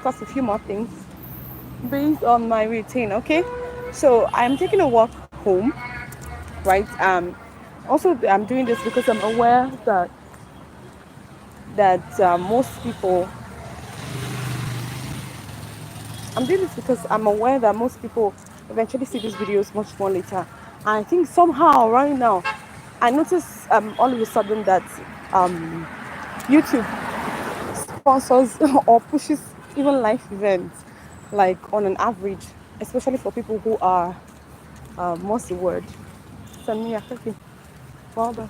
discuss a few more things based on my routine. Okay, so I'm taking a walk home, right? Also, I'm doing this because I'm aware that most people. I'm doing this because I'm aware that most people eventually see these videos much more later. And I think somehow right now, I notice all of a sudden that um, YouTube sponsors or pushes even live events, like on an average, especially for people who are what's the word? Samia, okay. Well done.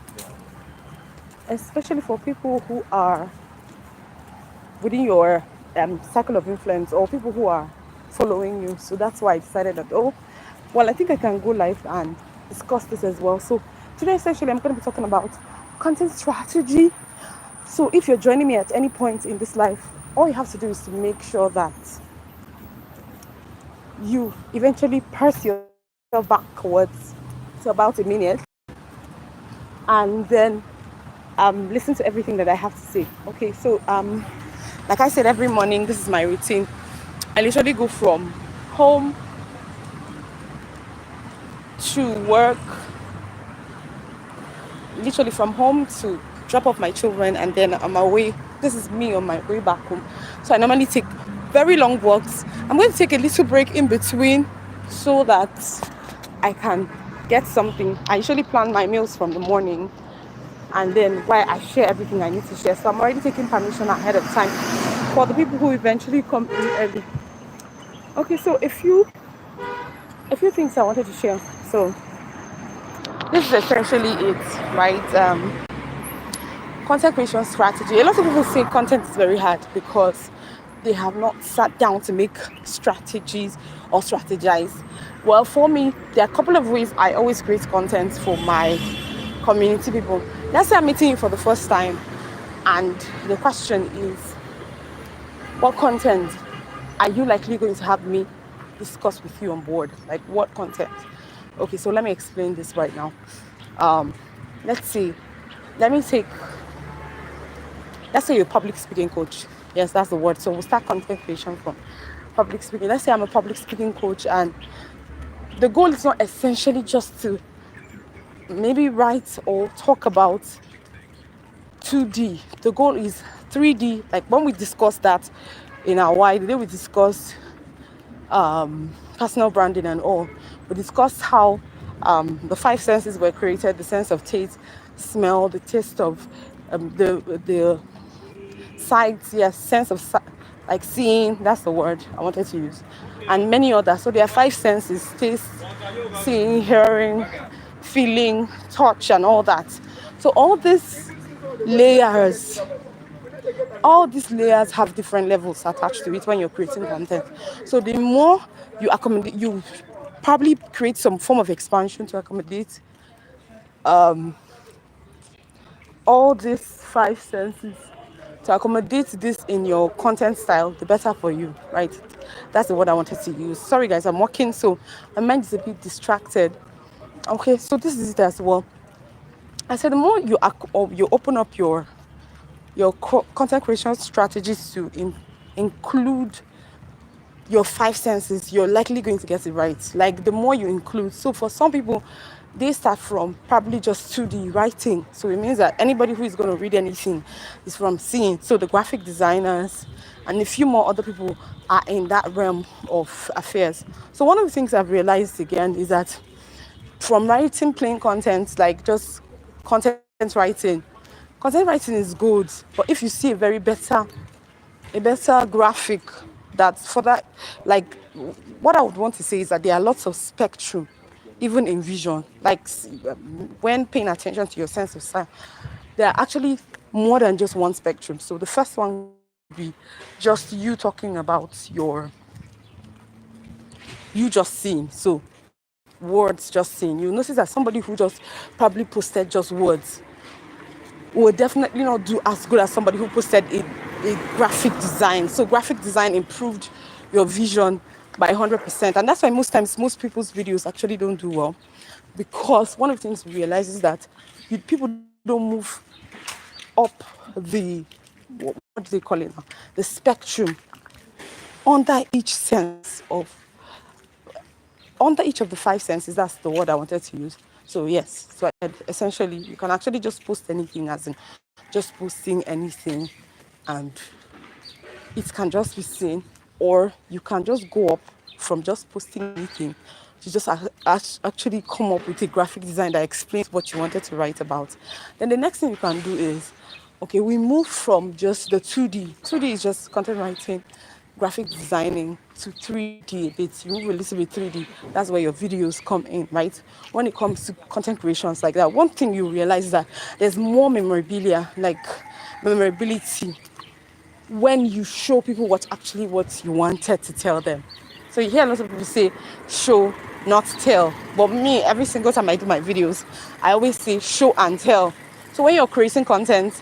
Especially for people who are within your circle of influence or people who are following you. So that's why I decided that, oh, well, I think I can go live and discuss this as well. So today, essentially, I'm going to be talking about content strategy. So if you're joining me at any point in this life, all you have to do is to make sure that you eventually press yourself backwards to about a minute and then listen to everything that I have to say. Okay, so like I said, every morning, this is my routine. I literally go from home to work, literally from home to drop off my children, and then on my way, this is me on my way back home. So I normally take very long walks. I'm going to take a little break in between so that I can get something. I usually plan my meals from the morning, and then why I share everything I need to share. So I'm already taking permission ahead of time for the people who eventually come in early. Okay, so a few things I wanted to share. So this is essentially it, right? Content creation strategy. A lot of people say content is very hard because they have not sat down to make strategies or strategize. Well, for me, there are a couple of ways I always create content for my community people. Let's say I'm meeting you for the first time, and the question is, what content are you likely going to have me discuss with you on board? Like, what content? Okay, so let me explain this right now. Um, let's see. Let me take Let's say you're a public speaking coach. Yes, that's the word. So we'll start content creation from public speaking. Let's say I'm a public speaking coach, and the goal is not essentially just to maybe write or talk about 2D. The goal is 3D. Like when we discussed that in our why, the day we discussed personal branding and all, we discussed how the five senses were created: the sense of taste, smell, the taste of the sight, yes, sense of like seeing, that's the word I wanted to use, and many others. So there are five senses: taste, seeing, hearing, feeling, touch, and all that. So layers all these layers have different levels attached to it when you're creating content. So the more you accommodate, you probably create some form of expansion to accommodate all these five senses, to accommodate this in your content style, the better for you, right? That's the word I wanted to use. Sorry guys, I'm working, so my mind is a bit distracted. Okay, so this is it as well. I said the more you open up your content creation strategies to include your five senses, you're likely going to get it right. Like the more you include. So for some people, they start from probably just 2D writing. So it means that anybody who is going to read anything is from seeing. So the graphic designers and a few more other people are in that realm of affairs. So one of the things I've realized again is that from writing plain content, like just writing, content writing is good. But if you see a better graphic that for that, like what I would want to say is that there are lots of spectrum even in vision, like when paying attention to your sense of sight, there are actually more than just one spectrum. So the first one would be just you talking about you just seeing, so words just seeing. You notice that somebody who just probably posted just words will definitely not do as good as somebody who posted a graphic design. So graphic design improved your vision by 100%. And that's why most times most people's videos actually don't do well. Because one of the things we realize is that people don't move up the, what do they call it now? The spectrum under each sense of under each of the five senses. That's the word I wanted to use. So yes, so essentially you can actually just post anything, as in just posting anything, and it can just be seen, or you can just go up from just posting anything to just actually come up with a graphic design that explains what you wanted to write about. Then the next thing you can do is, okay, we move from just the 2D. 2D is just content writing, graphic designing, to 3D a bit. You move a little bit 3D. That's where your videos come in, right? When it comes to content creations like that, one thing you realize is that there's more memorabilia, like memorability, when you show people what you wanted to tell them. So you hear a lot of people say show, not tell. But me, every single time I do my videos, I always say show and tell. So when you're creating content,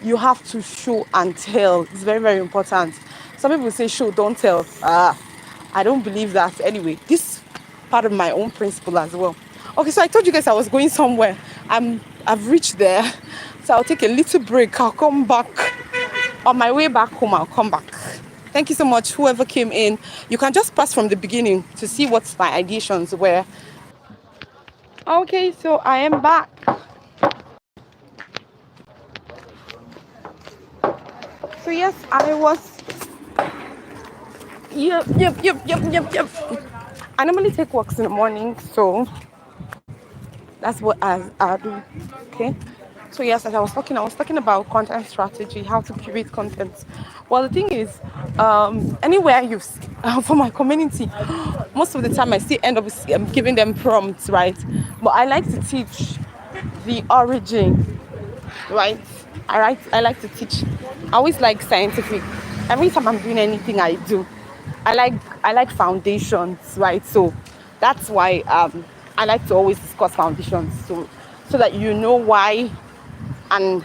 you have to show and tell. It's very, very important. Some people say show, don't tell. I don't believe that. Anyway, this part of my own principle as well. Okay, so I told you guys I was going somewhere. I've reached there. So I'll take a little break. I'll come back. On my way back home, I'll come back. Thank you so much, whoever came in. You can just pass from the beginning to see what my additions were. Okay, so I am back. So yes, I was. Yep. I normally take walks in the morning, so that's what I do. Okay. So yes, as I was talking about content strategy, how to curate content. Well, the thing is, anywhere for my community, most of the time I still end up giving them prompts, right? But I like to teach the origin, right? I like to teach. I always like scientific. Every time I'm doing anything I do, I like foundations, right? So that's why I like to always discuss foundations, so that you know why and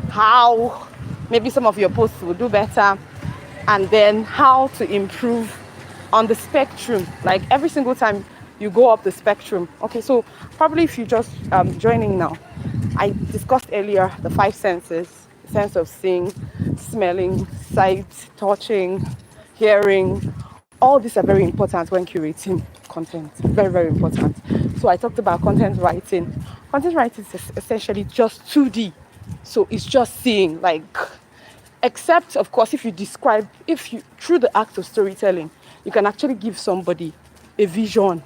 how maybe some of your posts will do better, and then how to improve on the spectrum, like every single time you go up the spectrum. Okay, so probably if you just joining now, I discussed earlier the five senses: sense of seeing, smelling, sight, touching, hearing. All these are very important when curating content. Very, very important. So I talked about content writing. Content writing is essentially just 2D. So it's just seeing, like, except of course if you through the act of storytelling, you can actually give somebody a vision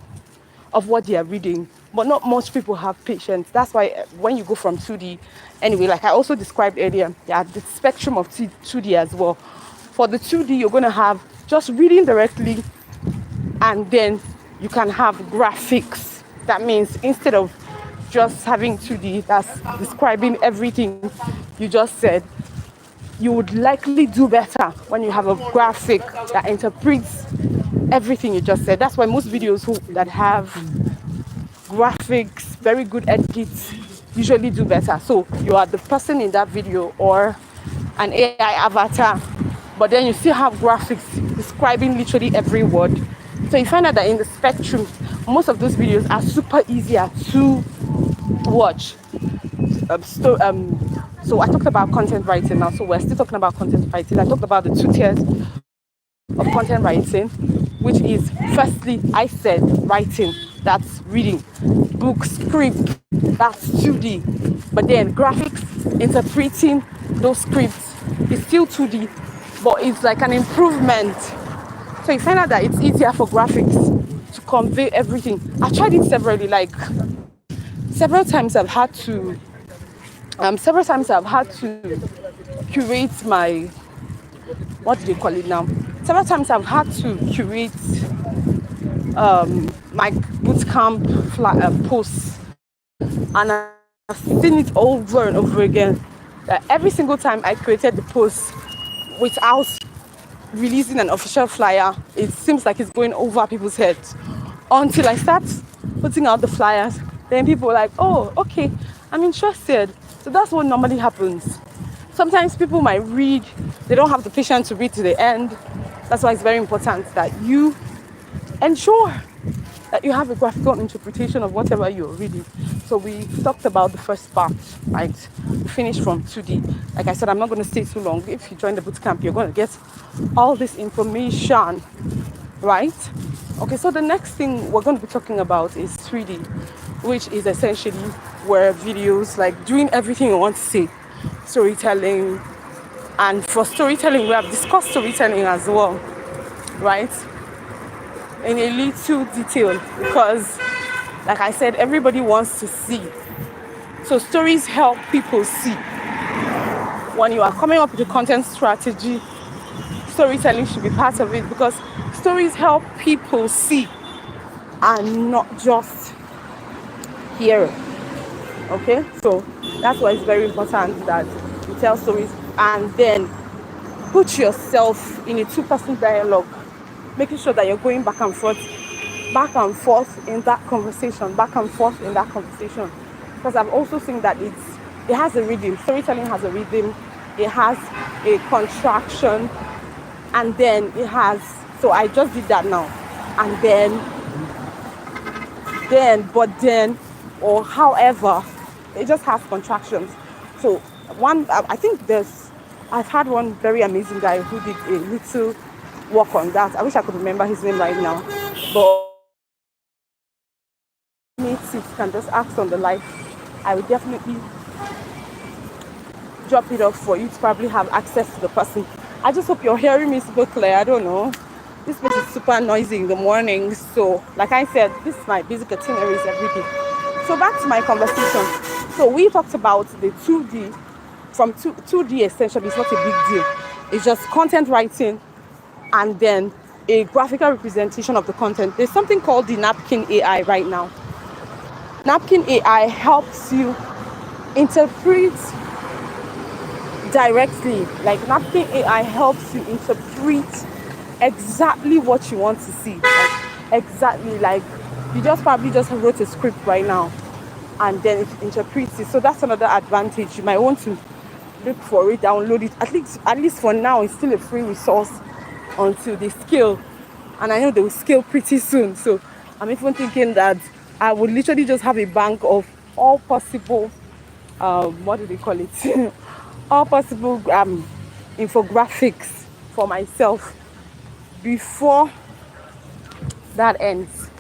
of what they are reading. But not most people have patience. That's why when you go from 2D, anyway, like I also described earlier, yeah, the spectrum of 2D as well. For the 2D, you're going to have just reading directly, and then you can have graphics. That means instead of just having 2D that's describing everything you just said, you would likely do better when you have a graphic that interprets everything you just said. That's why most videos that have graphics, very good edits, usually do better. So you are the person in that video or an AI avatar, but then you still have graphics describing literally every word. So you find out that in the spectrum, most of those videos are super easier to watch. So I talked about content writing now. So we're still talking about content writing. I talked about the 2 tiers of content writing, which is firstly, I said writing, that's reading, book, script, that's 2D. But then graphics, interpreting those scripts is still 2D, but it's like an improvement. So you find out that it's easier for graphics to convey everything. I tried it severally, like several times I've had to curate my, what do they call it now? Several times I've had to curate my bootcamp posts, and I've seen it over and over again. That every single time I created the post without releasing an official flyer, it seems like it's going over people's heads. Until I start putting out the flyers, then people are like, oh, okay, I'm interested. So that's what normally happens. Sometimes people might read, they don't have the patience to read to the end. That's why it's very important that you ensure that you have a graphical interpretation of whatever you're reading. So we talked about the first part, right? We finished from 2D. Like I said, I'm not going to stay too long. If you join the bootcamp, you're going to get all this information, right? Okay, so the next thing we're going to be talking about is 3D, which is essentially where videos, like doing everything you want to say, storytelling. And for storytelling, we have discussed storytelling as well, right? In a little detail, because like I said, everybody wants to see. So stories help people see. When you are coming up with a content strategy, storytelling should be part of it, because stories help people see and not just hear. Okay, so that's why it's very important that you tell stories and then put yourself in a two-person dialogue, making sure that you're going back and forth in that conversation, because I've also seen that it has a rhythm. Storytelling has a rhythm, it has a contraction, and then it has, so I just did that now, and then or however, it just has contractions. So I think I've had one very amazing guy who did a little work on that. I wish I could remember his name right now, but if you can just ask on the live, I would definitely drop it off for you to probably have access to the person. I just hope you're hearing me super clear. I don't know. This place is super noisy in the morning. So, like I said, this is my basic itineraries every day. So back to my conversation. So we talked about the 2D. From 2D essentially, it's not a big deal. It's just content writing and then a graphical representation of the content. There's something called the Napkin AI right now. Napkin AI helps you interpret directly. Like Napkin AI helps you interpret exactly what you want to see. Like, exactly, like you probably just wrote a script right now and then it interprets it. So that's another advantage. You might want to look for it, download it. At least for now, it's still a free resource until they scale. And I know they will scale pretty soon. So I'm even thinking that I would literally just have a bank of all possible, what do they call it? all possible infographics for myself before that ends.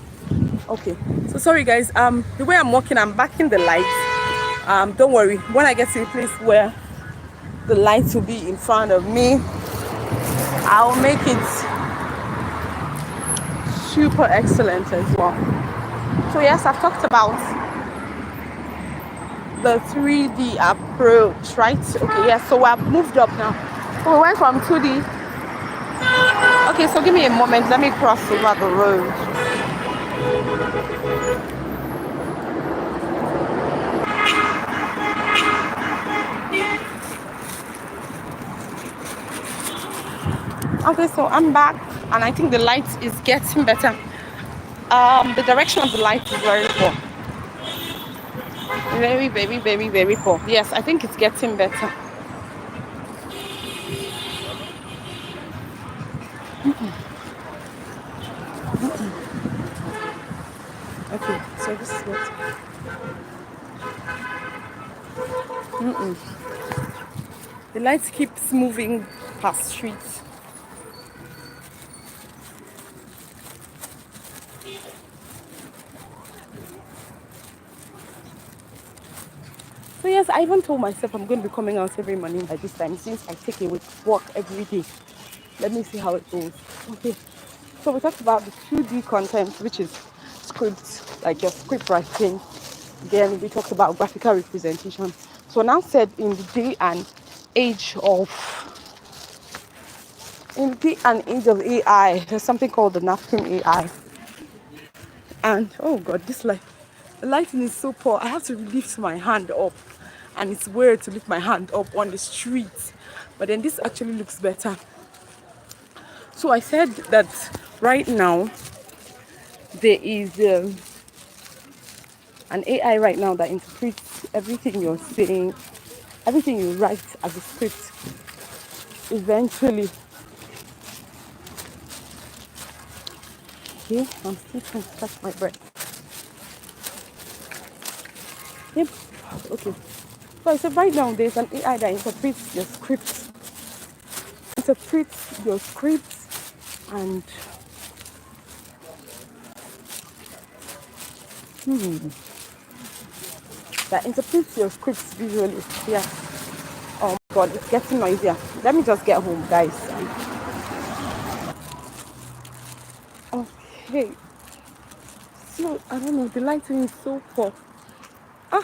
Okay, so sorry guys, the way I'm walking, I'm backing the lights. Don't worry, when I get to a place where the lights will be in front of me, I'll make it super excellent as well. So yes, I've talked about the 3D approach, right? Okay, yes, so I've moved up now. So we went from 2D. Okay, so give me a moment, let me cross over the road. Okay, so I'm back and I think the light is getting better. The direction of the light is very poor. Very poor. Yes, I think it's getting better. Okay, so this is what. The light keeps moving past streets. So yes, I even told myself I'm going to be coming out every morning by this time since I take a walk every day. Let me see how it goes. Okay, so we talked about the 2D content, which is scripts, like your script writing. Then we talked about graphical representation. So now said in the day and age of AI, there's something called the napkin AI. And oh god, the lighting is so poor. I have to lift my hand up, and it's weird to lift my hand up on the street. But then this actually looks better. So I said that right now there is an AI right now that interprets everything you're saying, everything you write as a script. Eventually, okay, I'm still trying to catch my breath. Yep. Okay. So I said right now there's an AI that interprets your scripts, and that interprets your scripts visually. Yeah. Oh my god, it's getting noisier. Let me just get home, guys. Okay. So I don't know. The lighting is so poor. Ah.